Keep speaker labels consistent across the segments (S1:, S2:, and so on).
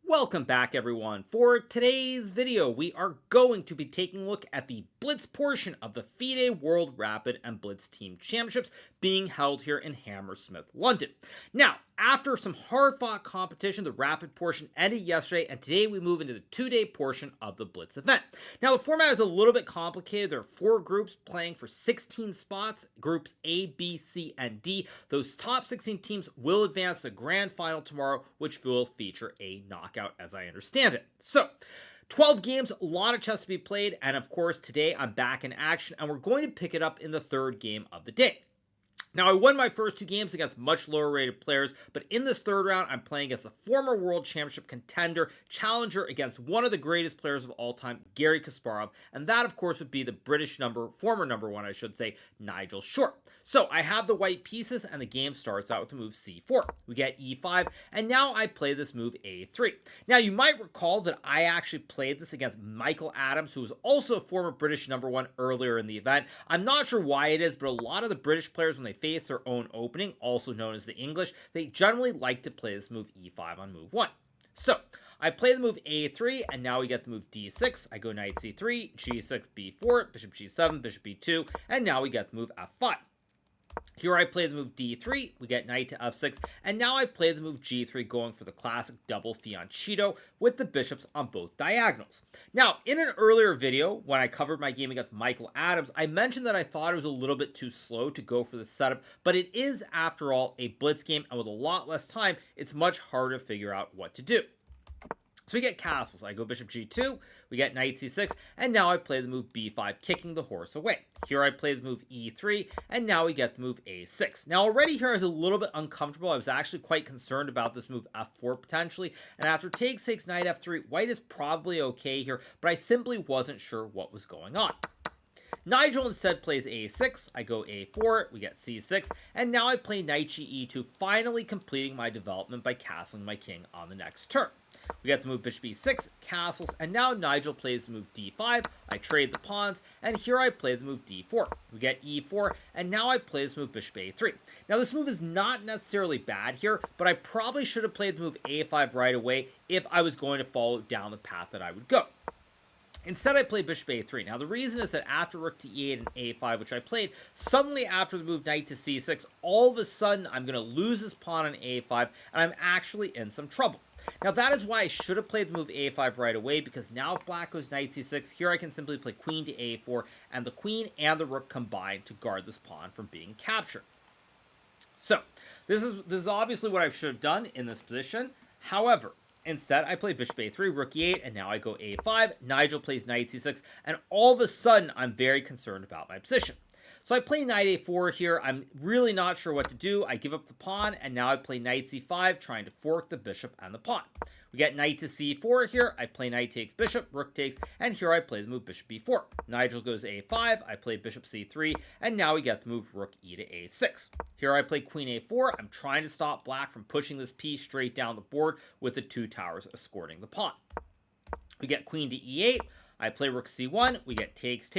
S1: Welcome back everyone. For today's video, we are going to be taking a look at the Blitz portion of the FIDE World Rapid and Blitz Team Championships being held here in Hammersmith, London. Now, after some hard-fought competition, the Rapid portion ended yesterday, and today we move into the two-day portion of the Blitz event. Now, the format is a little bit complicated. There are 4 groups playing for 16 spots, groups A, B, C, and D. Those top 16 teams will advance to the grand final tomorrow, which will feature a knockout as I understand it. So, 12 games, a lot of chess to be played, and of course today I'm back in action, and we're going to pick it up in the third game of the day. Now, I won my first 2 games against much lower rated players, but in this third round, I'm playing against a former World Championship contender, challenger against one of the greatest players of all time, Garry Kasparov, and that, of course, would be the former number 1, I should say, Nigel Short. So, I have the white pieces, and the game starts out with the move C4. We get E5, and now I play this move A3. Now, you might recall that I actually played this against Michael Adams, who was also a former British number 1 earlier in the event. I'm not sure why it is, but a lot of the British players, when they face their own opening, also known as the English, they generally like to play this move E5 on move 1. So, I play the move A3, and now we get the move D6. I go knight C3, G6, B4, bishop G7, bishop B2, and now we get the move F5. Here I play the move D3, we get knight to F6, and now I play the move G3, going for the classic double fianchetto with the bishops on both diagonals. Now, in an earlier video, when I covered my game against Michael Adams, I mentioned that I thought it was a little bit too slow to go for the setup, but it is, after all, a blitz game, and with a lot less time, it's much harder to figure out what to do. So we get castles. I go bishop g2, we get knight c6, and now I play the move b5, kicking the horse away. Here I play the move e3, and now we get the move a6. Now already here I was a little bit uncomfortable. I was actually quite concerned about this move f4 potentially, and after takes knight f3, white is probably okay here, but I simply wasn't sure what was going on. Nigel instead plays a6, I go a4, we get c6, and now I play knight ge2, finally completing my development by castling my king on the next turn. We get the move bishop e6, castles, and now Nigel plays the move d5, I trade the pawns, and here I play the move d4. We get e4, and now I play this move bishop a3. Now this move is not necessarily bad here, but I probably should have played the move a5 right away if I was going to follow down the path that I would go. Instead, I played bishop a3. Now, the reason is that after rook to e8 and a5, which I played, suddenly after the move knight to c6, all of a sudden, I'm going to lose this pawn on a5, and I'm actually in some trouble. Now, that is why I should have played the move a5 right away, because now if black goes knight c6, here I can simply play queen to a4, and the queen and the rook combine to guard this pawn from being captured. So, this is obviously what I should have done in this position. However, instead, I play bishop a3, rook e8, and now I go a5. Nigel plays knight c6, and all of a sudden, I'm very concerned about my position. So I play knight a4 here. I'm really not sure what to do. I give up the pawn, and now I play knight c5, trying to fork the bishop and the pawn. We get knight to c4 here. I play knight takes bishop, rook takes, and here I play the move bishop b4. Nigel goes a5, I play bishop c3, and now we get the move rook e to a6. Here I play queen a4. I'm trying to stop black from pushing this piece straight down the board with the 2 towers escorting the pawn. We get queen to e8. I play rook c1, we get takes,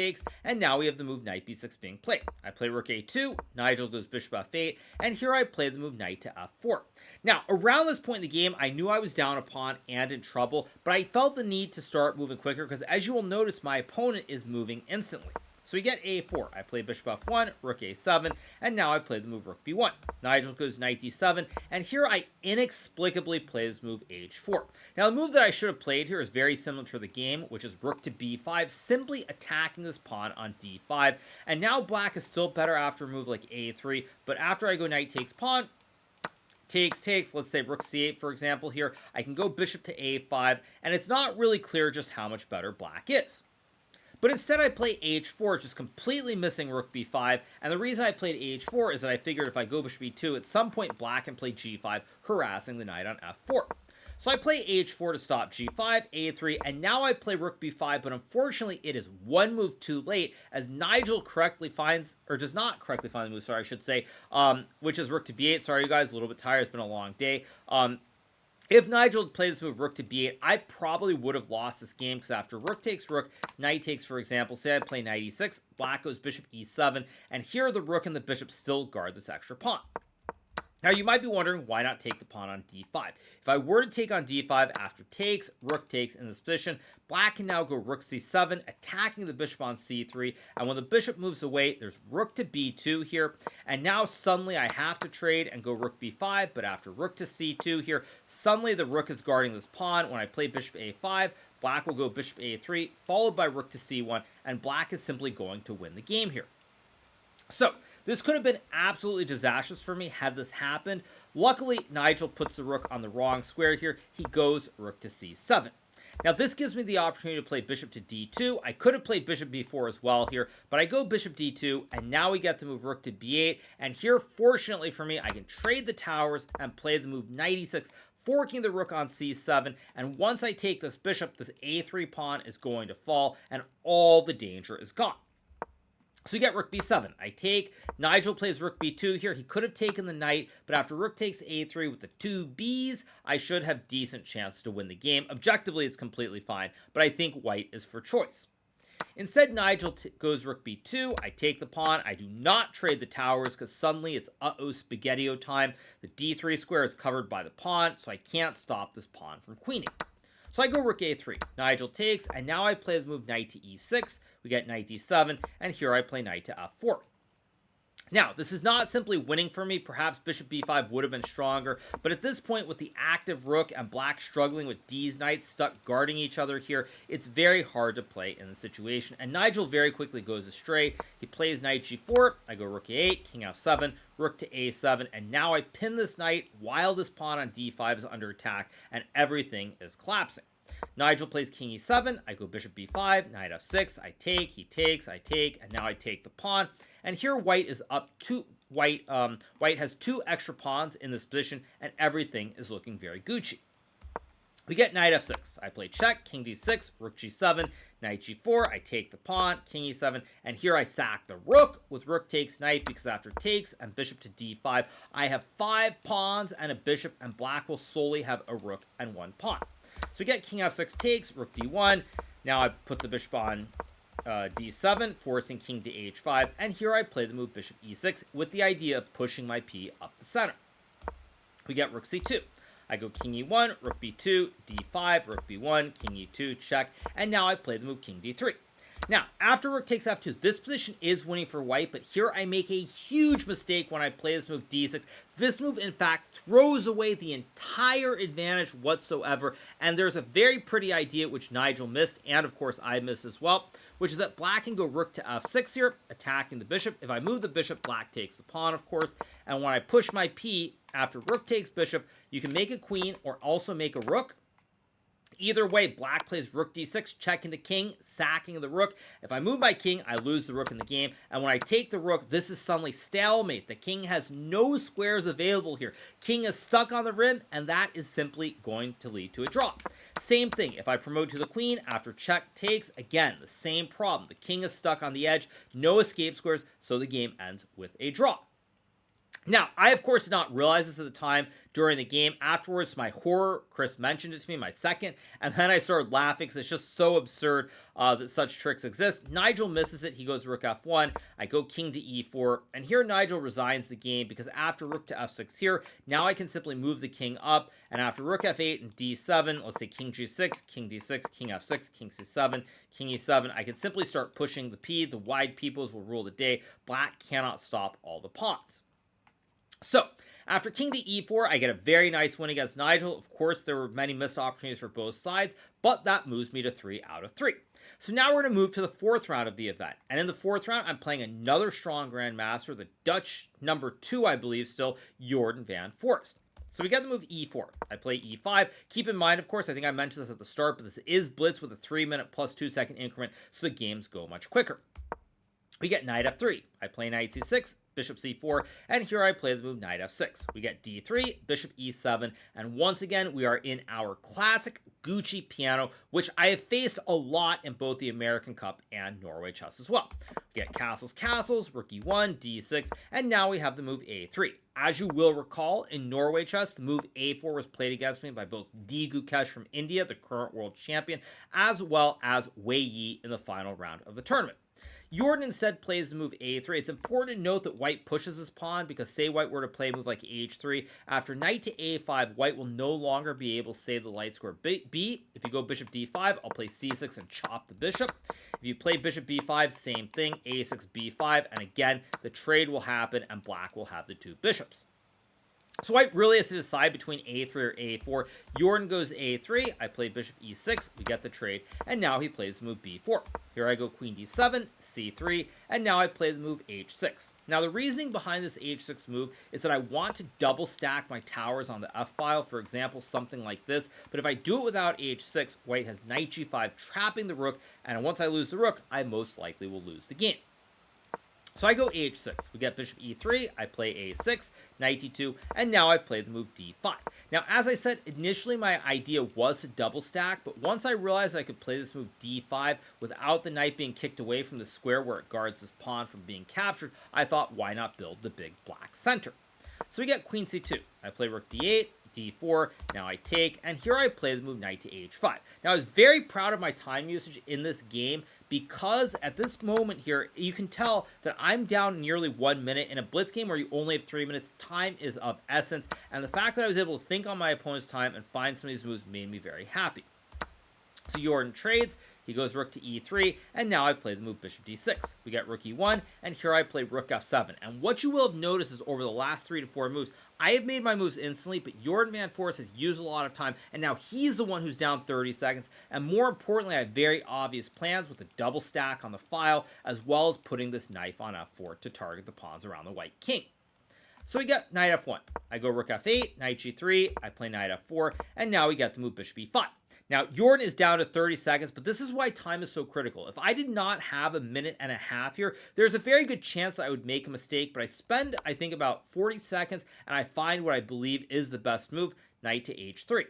S1: and now we have the move knight b6 being played. I play rook a2, Nigel goes bishop f8, and here I play the move knight to f4. Now, around this point in the game, I knew I was down a pawn and in trouble, but I felt the need to start moving quicker because, as you will notice, my opponent is moving instantly. So we get a4, I play bishop f1, rook a7, and now I play the move rook b1. Nigel goes knight d7, and here I inexplicably play this move h4. Now the move that I should have played here is very similar to the game, which is rook to b5, simply attacking this pawn on d5. And now black is still better after a move like a3, but after I go knight takes pawn, takes, let's say rook c8 for example here, I can go bishop to a5, and it's not really clear just how much better black is. But instead I play h4, just completely missing rook b5, and the reason I played h4 is that I figured if I go bishop b2, at some point black can play g5, harassing the knight on f4. So I play h4 to stop g5, a3, and now I play rook b5, but unfortunately it is one move too late, as Nigel correctly finds, or does not correctly find the move, sorry, I should say, which is rook to b8. Sorry, you guys, a little bit tired, it's been a long day. If Nigel had played this move rook to b8, I probably would have lost this game, because after rook takes rook, knight takes, for example, say I play knight e6, black goes bishop e7, and here the rook and the bishop still guard this extra pawn. Now, you might be wondering, why not take the pawn on d5? If I were to take on d5 after takes, rook takes in this position, black can now go rook c7, attacking the bishop on c3, and when the bishop moves away, there's rook to b2 here, and now suddenly I have to trade and go rook b5, but after rook to c2 here, suddenly the rook is guarding this pawn. When I play bishop a5, black will go bishop a3, followed by rook to c1, and black is simply going to win the game here. So, this could have been absolutely disastrous for me had this happened. Luckily, Nigel puts the rook on the wrong square here. He goes rook to c7. Now, this gives me the opportunity to play bishop to d2. I could have played bishop b4 as well here, but I go bishop d2, and now we get to move rook to b8. And here, fortunately for me, I can trade the towers and play the move knight e6, forking the rook on c7. And once I take this bishop, this a3 pawn is going to fall, and all the danger is gone. So we get rook b7. I take, Nigel plays rook b2 here. He could have taken the knight, but after rook takes a3 with the two b's, I should have decent chance to win the game. Objectively, it's completely fine, but I think white is for choice. Instead, Nigel goes rook b2. I take the pawn. I do not trade the towers because suddenly it's spaghetti-o time. The d3 square is covered by the pawn, so I can't stop this pawn from queening. So I go rook a3, Nigel takes, and now I play the move knight to e6, we get knight d7, and here I play knight to f4. Now, this is not simply winning for me. Perhaps bishop b5 would have been stronger, but at this point, with the active rook and black struggling with D's knights stuck guarding each other here, it's very hard to play in the situation, and Nigel very quickly goes astray. He plays knight g4, I go rook a8, king f7, rook to a7, and now I pin this knight while this pawn on d5 is under attack, and everything is collapsing. Nigel plays king e7, I go bishop b5, knight f6, I take, he takes, I take, and now I take the pawn. And here white is up to white has two extra pawns in this position, and everything is looking very Gucci. We get knight f6. I play check, king d6, rook g7, knight g4. I take the pawn, king e7, and here I sack the rook with rook takes knight, because after takes and bishop to d5, I have 5 pawns and a bishop, and black will solely have a rook and 1 pawn. So we get king f6 takes, rook d1. Now I put the bishop on d7, forcing king to h5, and here I play the move bishop e6 with the idea of pushing my p up the center. We get rook c2. I go king e1, rook b2, d5, rook b1, king e2, check, and now I play the move king d3. Now, after rook takes f2, this position is winning for white, but here I make a huge mistake when I play this move d6. This move, in fact, throws away the entire advantage whatsoever, and there's a very pretty idea which Nigel missed, and of course I missed as well, which is that black can go rook to f6 here, attacking the bishop. If I move the bishop, black takes the pawn, of course, and when I push my p, after rook takes bishop, you can make a queen or also make a rook. Either way, black plays rook d6, checking the king, sacking the rook. If I move my king, I lose the rook in the game. And when I take the rook, this is suddenly stalemate. The king has no squares available here. King is stuck on the rim, and that is simply going to lead to a draw. Same thing, if I promote to the queen, after check takes, again, the same problem. The king is stuck on the edge, no escape squares, so the game ends with a draw. Now, I, of course, did not realize this at the time during the game. Afterwards, my horror, Chris mentioned it to me, my second, and then I started laughing because it's just so absurd that such tricks exist. Nigel misses it. He goes rook f1. I go king to e4, and here Nigel resigns the game because after rook to f6 here, now I can simply move the king up, and after rook f8 and d7, let's say king g6, king d6, king f6, king c7, king e7, I can simply start pushing the p. The wide peoples will rule the day. Black cannot stop all the pawns. So, after king to e4, I get a very nice win against Nigel. Of course, there were many missed opportunities for both sides, but that moves me to 3 out of 3. So now we're going to move to the 4th round of the event. And in the 4th round, I'm playing another strong grandmaster, the Dutch number 2, I believe still, Jorden van Foreest. So we get the move e4. I play e5. Keep in mind, of course, I think I mentioned this at the start, but this is blitz with a 3-minute plus 2-second increment, so the games go much quicker. We get knight f3. I play knight c6, bishop c4, and here I play the move knight f6. We get d3, bishop e7, and once again, we are in our classic Gucci piano, which I have faced a lot in both the American Cup and Norway chess as well. We get castles, castles, rook e1, d6, and now we have the move a3. As you will recall, in Norway chess, the move a4 was played against me by both D. Gukesh from India, the current world champion, as well as Wei Yi in the final round of the tournament. Jorden instead plays the move a3. It's important to note that white pushes his pawn because say white were to play a move like h3, after knight to a5, white will no longer be able to save the light square b. If you go bishop d5, I'll play c6 and chop the bishop. If you play bishop b5, same thing, a6, b5, and again, the trade will happen and black will have the two bishops. So white really has to decide between a3 or a4. Jorden goes a3, I play bishop e6, we get the trade, and now he plays the move b4. Here I go queen d7, c3, and now I play the move h6. Now the reasoning behind this h6 move is that I want to double stack my towers on the f-file, for example, something like this, but if I do it without h6, white has knight g5 trapping the rook, and once I lose the rook, I most likely will lose the game. So I go h6, we get bishop e3, I play a6, knight e2, and now I play the move d5. Now, as I said, initially my idea was to double stack, but once I realized I could play this move d5 without the knight being kicked away from the square where it guards this pawn from being captured, I thought, why not build the big black center? So we get queen c2, I play rook d8, d4, now I take, and here I play the move knight to h5. Now I was very proud of my time usage in this game because at this moment here, you can tell that I'm down nearly 1 minute. In a blitz game where you only have 3 minutes, time is of essence, and the fact that I was able to think on my opponent's time and find some of these moves made me very happy. So Jorden trades, he goes rook to e3, and now I play the move bishop d6. We get rook e1, and here I play rook f7. And what you will have noticed is over the last 3 to 4 moves, I have made my moves instantly, but Jorden van Foreest has used a lot of time, and now he's the one who's down 30 seconds. And more importantly, I have very obvious plans with a double stack on the file, as well as putting this knife on f4 to target the pawns around the white king. So we get knight f1. I go rook f8, knight g3, I play knight f4, and now we get the move bishop e5. Now, Jorden is down to 30 seconds, but this is why time is so critical. If I did not have a minute and a half here, there's a very good chance that I would make a mistake, but I spend, I think, about 40 seconds, and I find what I believe is the best move, knight to h3.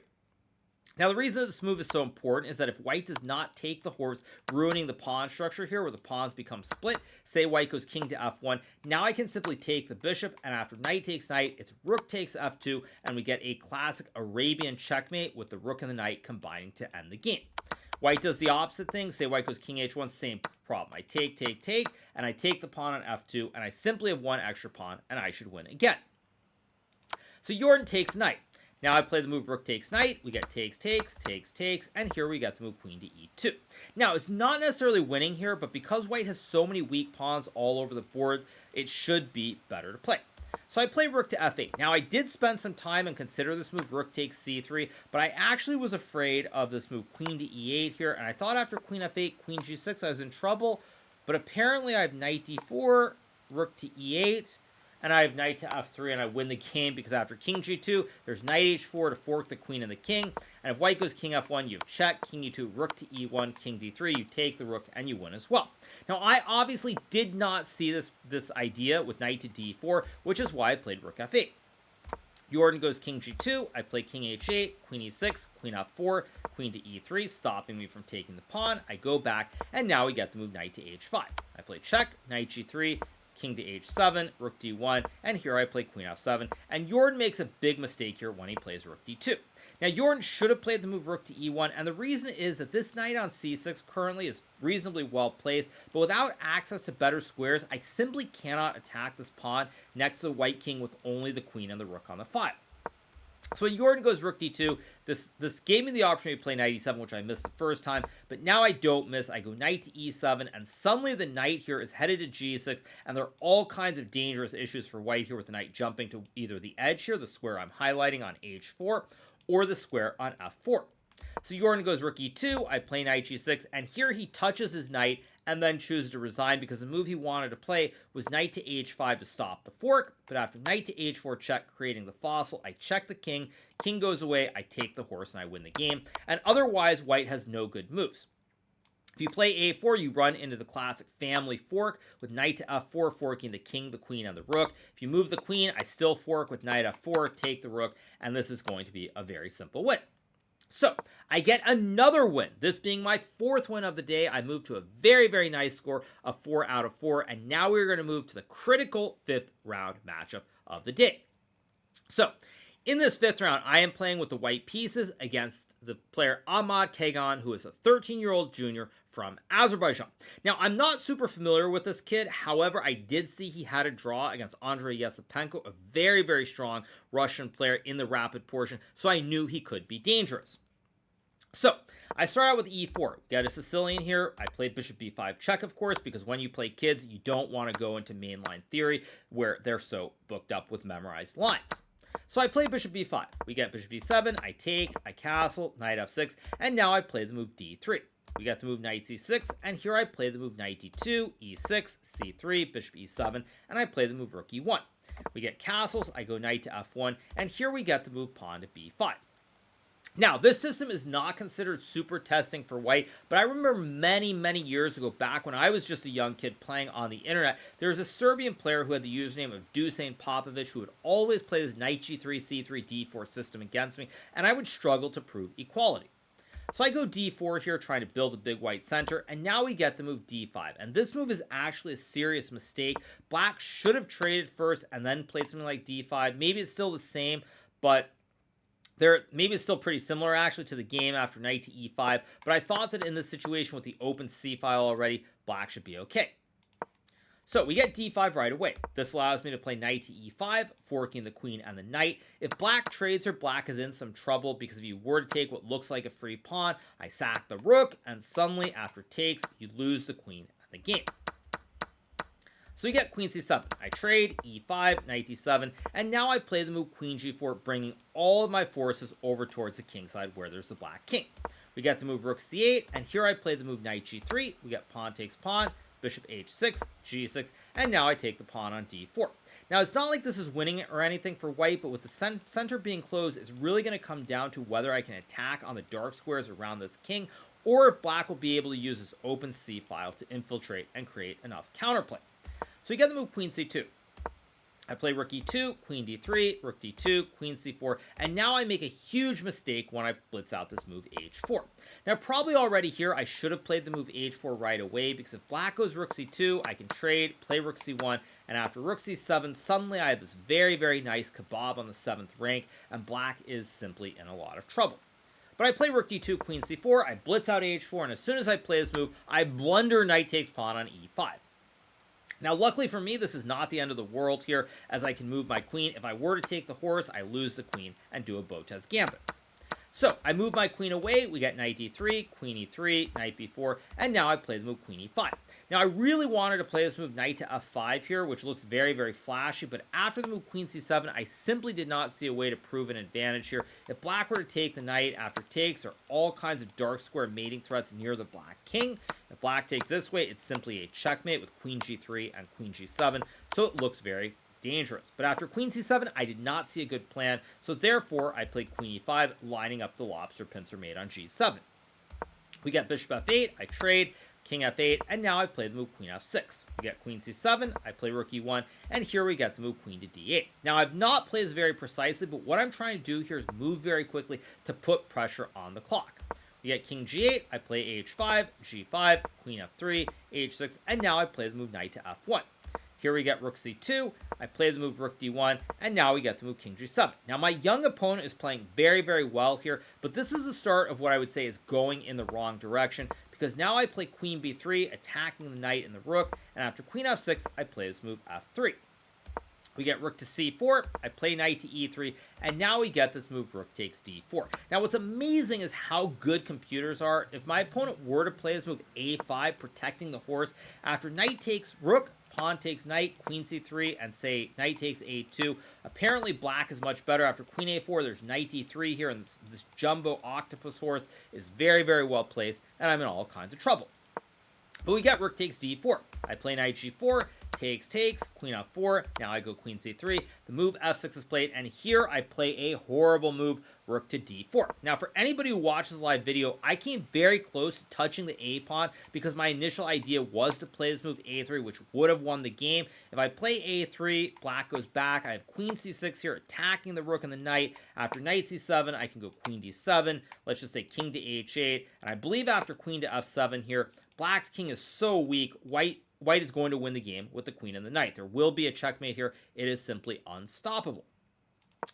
S1: Now, the reason this move is so important is that if white does not take the horse, ruining the pawn structure here where the pawns become split, say white goes king to f1, now I can simply take the bishop, and after knight takes knight, it's rook takes f2, and we get a classic Arabian checkmate with the rook and the knight combining to end the game. White does the opposite thing, say white goes king h1, same problem. I take, and I take the pawn on f2, and I simply have one extra pawn, and I should win again. So Jorden takes knight. Now I play the move rook takes knight, we get takes, and here we get the move queen to e2. Now, it's not necessarily winning here, but because white has so many weak pawns all over the board, it should be better to play. So I play rook to f8. Now, I did spend some time and consider this move rook takes c3, but I actually was afraid of this move queen to e8 here, and I thought after queen f8, queen g6, I was in trouble, but apparently I have knight d4, rook to e8, and I have knight to f3, and I win the game because after king g2, there's knight h4 to fork the queen and the king, and if white goes king f1, you have check, king e2, rook to e1, king d3, you take the rook, and you win as well. Now, I obviously did not see this idea with knight to d4, which is why I played rook f8. Jorden goes king g2, I play king h8, queen e6, queen f4, queen to e3, stopping me from taking the pawn. I go back, and now we get the move knight to h5. I play check, knight g3, king to h7, rook d1, and here I play queen f7, and Jorden makes a big mistake here when he plays rook d2. Now, Jorden should have played the move rook to e1, and the reason is that this knight on c6 currently is reasonably well placed, but without access to better squares, I simply cannot attack this pawn next to the white king with only the queen and the rook on the file. So when Jorden goes rook d2, this gave me the opportunity to play knight e7, which I missed the first time, but now I don't miss. I go knight to e7, and suddenly the knight here is headed to g6, and there are all kinds of dangerous issues for white here with the knight jumping to either the edge here, the square I'm highlighting on h4, or the square on f4. So Jorden goes rook e2, I play knight g6, and here he touches his knight and then chooses to resign because the move he wanted to play was knight to h5 to stop the fork, but after knight to h4 check, creating the fossil, I check the king goes away, I take the horse, and I win the game, and otherwise white has no good moves. If you play a4, you run into the classic family fork with knight to f4, forking the king, the queen, and the rook. If you move the queen, I still fork with knight f4, take the rook, and this is going to be a very simple win. So, I get another win. This being my 4th win of the day, I move to a very, very nice score of 4 out of 4, and now we're going to move to the critical 5th round matchup of the day. So, In this 5th round, I am playing with the white pieces against the player Ahmad Khan, who is a 13-year-old junior from Azerbaijan. Now, I'm not super familiar with this kid. However, I did see he had a draw against Andrei Yesipenko, a very, very strong Russian player in the rapid portion, so I knew he could be dangerous. So, I start out with e4. We got a Sicilian here. I played bishop b5 check, of course, because when you play kids, you don't want to go into mainline theory where they're so booked up with memorized lines. So I play bishop b5. We get bishop b7, I take, I castle, knight f6, and now I play the move d3. We got the move knight c6, and here I play the move knight d2, e6, c3, bishop e7, and I play the move rook e1. We get castles, I go knight to f1, and here we get the move pawn to b5. Now, this system is not considered super testing for white, but I remember many, many years ago, back when I was just a young kid playing on the internet, there was a Serbian player who had the username of Dusan Popovic who would always play this knight g3, c3, d4 system against me, and I would struggle to prove equality. So I go d4 here, trying to build a big white center, and now we get the move d5. And this move is actually a serious mistake. Black should have traded first and then played something like d5. Maybe it's still the same, but maybe it's still pretty similar actually to the game after knight to e5, but I thought that in this situation with the open c file already, black should be okay. So we get d5 right away. This allows me to play knight to e5, forking the queen and the knight. If black trades her, black is in some trouble, because if you were to take what looks like a free pawn, I sack the rook, and suddenly after takes, you lose the queen and the game. So we get queen c7. I trade, e5, knight d7, and now I play the move queen g4, bringing all of my forces over towards the king side where there's the black king. We get the move rook c8, and here I play the move knight g3. We get pawn takes pawn, bishop h6, g6, and now I take the pawn on d4. Now, it's not like this is winning or anything for white, but with the center being closed, it's really going to come down to whether I can attack on the dark squares around this king, or if black will be able to use this open c file to infiltrate and create enough counterplay. So we get the move queen c2. I play rook e2, queen d3, rook d2, queen c4, and now I make a huge mistake when I blitz out this move h4. Now, probably already here, I should have played the move h4 right away, because if black goes rook c2, I can trade, play rook c1, and after rook c7, suddenly I have this very, very nice kebab on the 7th rank, and black is simply in a lot of trouble. But I play rook d2, queen c4, I blitz out h4, and as soon as I play this move, I blunder knight takes pawn on e5. Now, luckily for me, this is not the end of the world here, as I can move my queen. If I were to take the horse, I lose the queen and do a Botez gambit. So, I move my queen away, we get knight d3, queen e3, knight b4, and now I play the move queen e5. Now, I really wanted to play this move knight to f5 here, which looks very, very flashy, but after the move queen c7, I simply did not see a way to prove an advantage here. If black were to take the knight after takes, there are all kinds of dark square mating threats near the black king. If black takes this way, it's simply a checkmate with queen g3 and queen g7, so it looks very dangerous. But after queen c7, I did not see a good plan, so therefore I played queen e5, lining up the lobster pincer mate on g7. We get bishop f8, I trade, king f8, and now I play the move queen f6. We get queen c7, I play rook e1, and here we get the move queen to d8. Now, I've not played this very precisely, but what I'm trying to do here is move very quickly to put pressure on the clock. We get king g8, I play h5, g5, queen f3, h6, and now I play the move knight to f1. Here we get rook c2, I play the move rook d1, and now we get the move king g7. Now, my young opponent is playing very, very well here, but this is the start of what I would say is going in the wrong direction, because now I play queen b3, attacking the knight and the rook, and after queen f6, I play this move f3. We get rook to c4, I play knight to e3, and now we get this move rook takes d4. Now, what's amazing is how good computers are. If my opponent were to play this move a5, protecting the horse, after knight takes rook, pawn takes knight, queen c3, and say knight takes a2. Apparently, black is much better. After queen a4, there's knight d3 here, and this jumbo octopus horse is very, very well placed, and I'm in all kinds of trouble. But we get rook takes d4. I play knight g4, takes, queen f4, now I go queen c3, the move f6 is played, and here I play a horrible move, rook to d4. Now, for anybody who watches the live video, I came very close to touching the a pawn, because my initial idea was to play this move a3, which would have won the game. If I play a3, black goes back, I have queen c6 here, attacking the rook and the knight. After knight c7, I can go queen d7, let's just say king to h8, and I believe after queen to f7 here, black's king is so weak, White is going to win the game with the queen and the knight. There will be a checkmate here. It is simply unstoppable.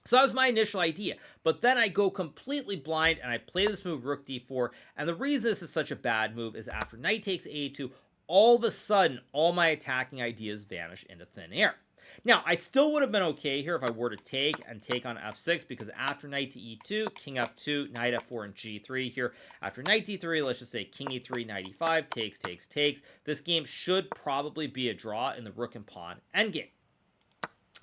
S1: So that was my initial idea, but then I go completely blind and I play this move rook d4, and the reason this is such a bad move is after knight takes a2, all of a sudden, all my attacking ideas vanish into thin air. Now, I still would have been okay here if I were to take and take on f6, because after knight to e2, king f2, knight f4, and g3 here. After knight d3, let's just say king e3, knight e5, takes, takes, takes. This game should probably be a draw in the rook and pawn endgame.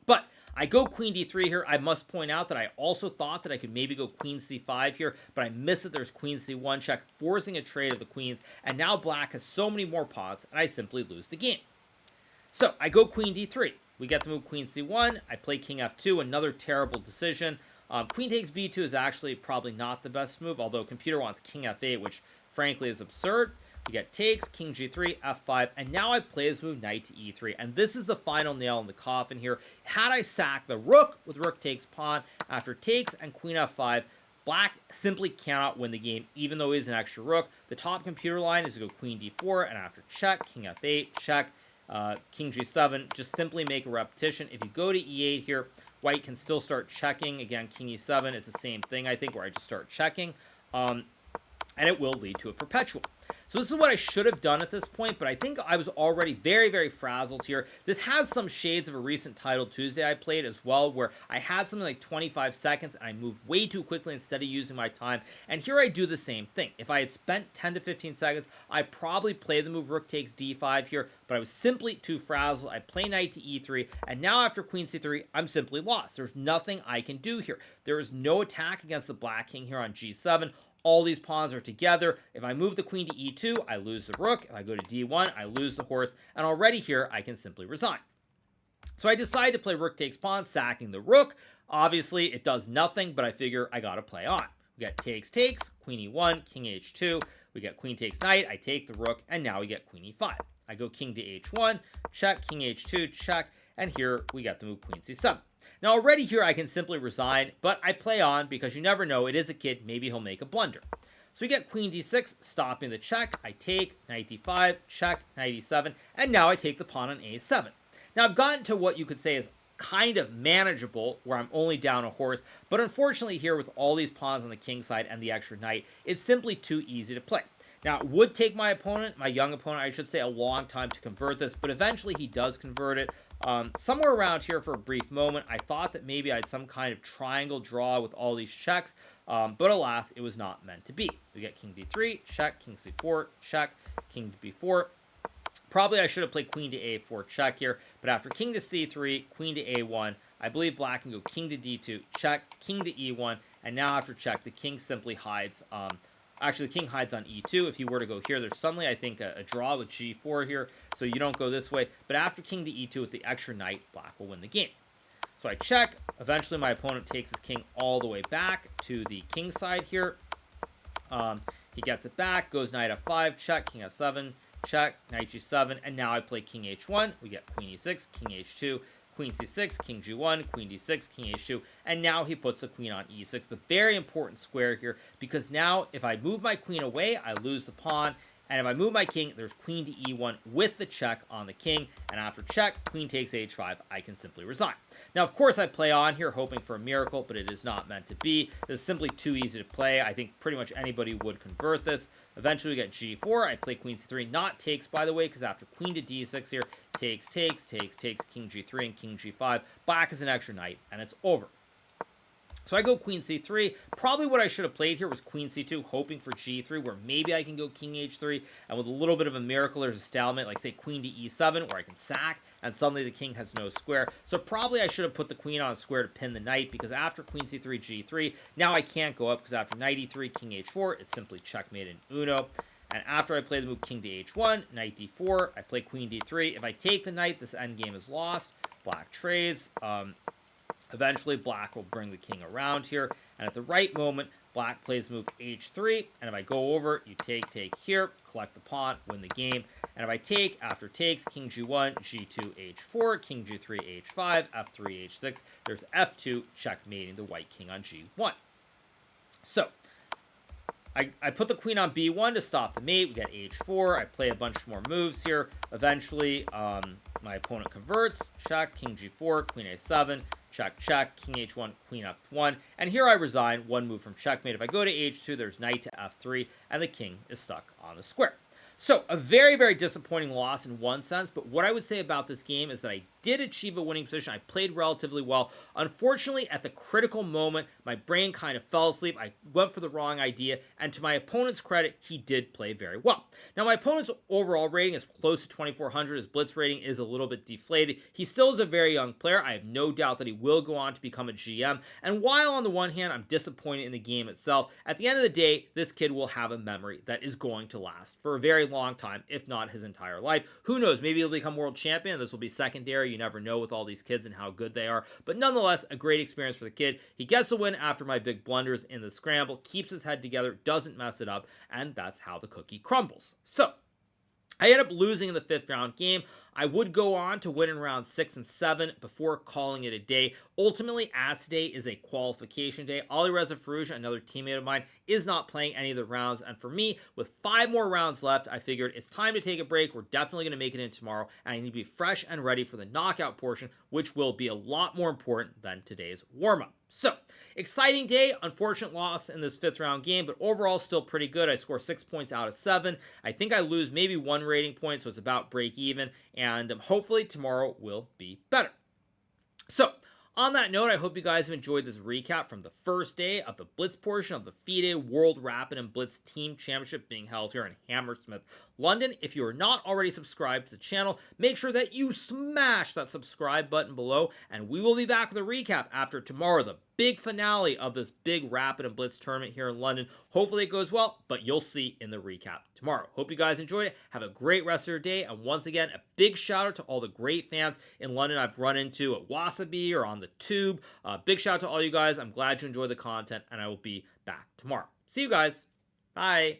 S1: But I go queen d3 here. I must point out that I also thought that I could maybe go queen c5 here, but I miss it. There's queen c1 check, forcing a trade of the queens, and now black has so many more pawns, and I simply lose the game. So I go queen d3. We get the move queen c1. I play king f2, another terrible decision. Queen takes b2 is actually probably not the best move, although computer wants king f8, which frankly is absurd. We get takes, king g3, f5, and now I play this move knight to e3, and this is the final nail in the coffin here. Had I sacked the rook with rook takes pawn, after takes and queen f5, black simply cannot win the game, even though he is an extra rook. The top computer line is to go queen d4, and after check, king f8, check, king g7, just simply make a repetition. If you go to e8 here, white can still start checking. Again, king e7 is the same thing, I think, where I just start checking, and it will lead to a perpetual. So this is what I should have done at this point, but I think I was already very, very frazzled here. This has some shades of a recent Title Tuesday I played as well, where I had something like 25 seconds and I moved way too quickly instead of using my time. And here I do the same thing. If I had spent 10 to 15 seconds, I probably played the move rook takes d5 here, but I was simply too frazzled. I play knight to e3, and now after queen c3, I'm simply lost. There's nothing I can do here. There is no attack against the black king here on g7. All these pawns are together. If I move the queen to e2, I lose the rook. If I go to d1, I lose the horse. And already here, I can simply resign. So I decide to play rook takes pawn, sacking the rook. Obviously, it does nothing, but I figure I got to play on. We get takes, takes, queen e1, king h2. We get queen takes knight. I take the rook, and now we get queen e5. I go king to h1, check, king h2, check, and here we get the move queen c7. Now already here I can simply resign, but I play on because you never know, it is a kid, maybe he'll make a blunder. So we get queen d6, stopping the check. I take, knight d5, check, knight e7, and now I take the pawn on a7. Now I've gotten to what you could say is kind of manageable, where I'm only down a horse, but unfortunately here with all these pawns on the king side and the extra knight, it's simply too easy to play. Now, it would take my opponent, my young opponent, I should say, a long time to convert this, but eventually he does convert it. Somewhere around here for a brief moment, I thought that maybe I had some kind of triangle draw with all these checks, but alas, it was not meant to be. We get king d3, check, king c4, check, king to b4. Probably I should have played queen to a4 check here, but after king to c3, queen to a1, I believe black can go king to d2, check, king to e1, and now after check, the king simply hides. Actually, the king hides on e2. If you were to go here, there's suddenly, I think, a draw with g4 here, so you don't go this way. But after king to e2 with the extra knight, black will win the game. So I check. Eventually, my opponent takes his king all the way back to the king side here. He gets it back, goes knight f5, check, king f7, check, knight g7, and now I play king h1. We get queen e6, king h2, queen c6, king g1, queen d6, king h2, and now he puts the queen on e6. The very important square here, because now if I move my queen away, I lose the pawn, and if I move my king, there's queen to e1 with the check on the king, and after check, queen takes h5, I can simply resign. Now, of course, I play on here hoping for a miracle, but it is not meant to be. It's simply too easy to play. I think pretty much anybody would convert this. Eventually, we get g4. I play queen c3. Not takes, by the way, because after queen to d6 here, takes, takes, takes, takes, king g3 and king g5. Black is an extra knight, and it's over. So I go queen c3. Probably what I should have played here was queen c2, hoping for g3, where maybe I can go king h3, and with a little bit of a miracle, there's a stalemate, like say queen to e7, where I can sack, and suddenly the king has no square. So probably I should have put the queen on a square to pin the knight, because after queen c3, g3, now I can't go up, because after knight e3, king h4, it's simply checkmate in Uno. And after I play the move king to h1, knight d4, I play queen d3. If I take the knight, this endgame is lost. Black trades. Eventually, black will bring the king around here. And at the right moment, black plays move h3. And if I go over, you take here, collect the pawn, win the game. And if I take, after takes, king g1, g2, h4, king g3, h5, f3, h6, there's f2, checkmating the white king on g1. So, I put the queen on b1 to stop the mate. We get h4. I play a bunch more moves here. Eventually, my opponent converts. Check, king g4, queen a7, check, check, king h1, queen f1, and here I resign, one move from checkmate. If I go to h2, there's knight to f3, and the king is stuck on the square. So, a very, very disappointing loss in one sense, but what I would say about this game is that I did achieve a winning position. I played relatively well. Unfortunately, at the critical moment, my brain kind of fell asleep. I went for the wrong idea, and to my opponent's credit, he did play very well. Now, my opponent's overall rating is close to 2,400. His blitz rating is a little bit deflated. He still is a very young player. I have no doubt that he will go on to become a GM, and while on the one hand, I'm disappointed in the game itself, at the end of the day, this kid will have a memory that is going to last for a very long time, if not his entire life. Who knows? Maybe he'll become world champion. This will be secondary. You never know with all these kids and how good they are. But nonetheless, a great experience for the kid. He gets the win after my big blunders in the scramble, keeps his head together, doesn't mess it up, and that's how the cookie crumbles. So, I end up losing in the 5th round game. I would go on to win in rounds 6 and 7 before calling it a day. Ultimately, as today is a qualification day, Alireza Firouzja, another teammate of mine, is not playing any of the rounds. And for me, with 5 more rounds left, I figured it's time to take a break. We're definitely going to make it in tomorrow. And I need to be fresh and ready for the knockout portion, which will be a lot more important than today's warm-up. So, exciting day. Unfortunate loss in this 5th round game, but overall still pretty good. I score 6 points out of 7. I think I lose maybe 1 rating point, so it's about break even. And hopefully tomorrow will be better. So, on that note, I hope you guys have enjoyed this recap from the first day of the Blitz portion of the FIDE World Rapid and Blitz Team Championship being held here in Hammersmith, London. If you are not already subscribed to the channel, make sure that you smash that subscribe button below, and we will be back with a recap after tomorrow, the big finale of this big Rapid and Blitz tournament here in London. Hopefully it goes well, but you'll see in the recap tomorrow. Hope you guys enjoyed it. Have a great rest of your day, and once again, a big shout out to all the great fans in London I've run into at Wasabi or on the Tube. Big shout out to all you guys. I'm glad you enjoyed the content, and I will be back tomorrow. See you guys. Bye.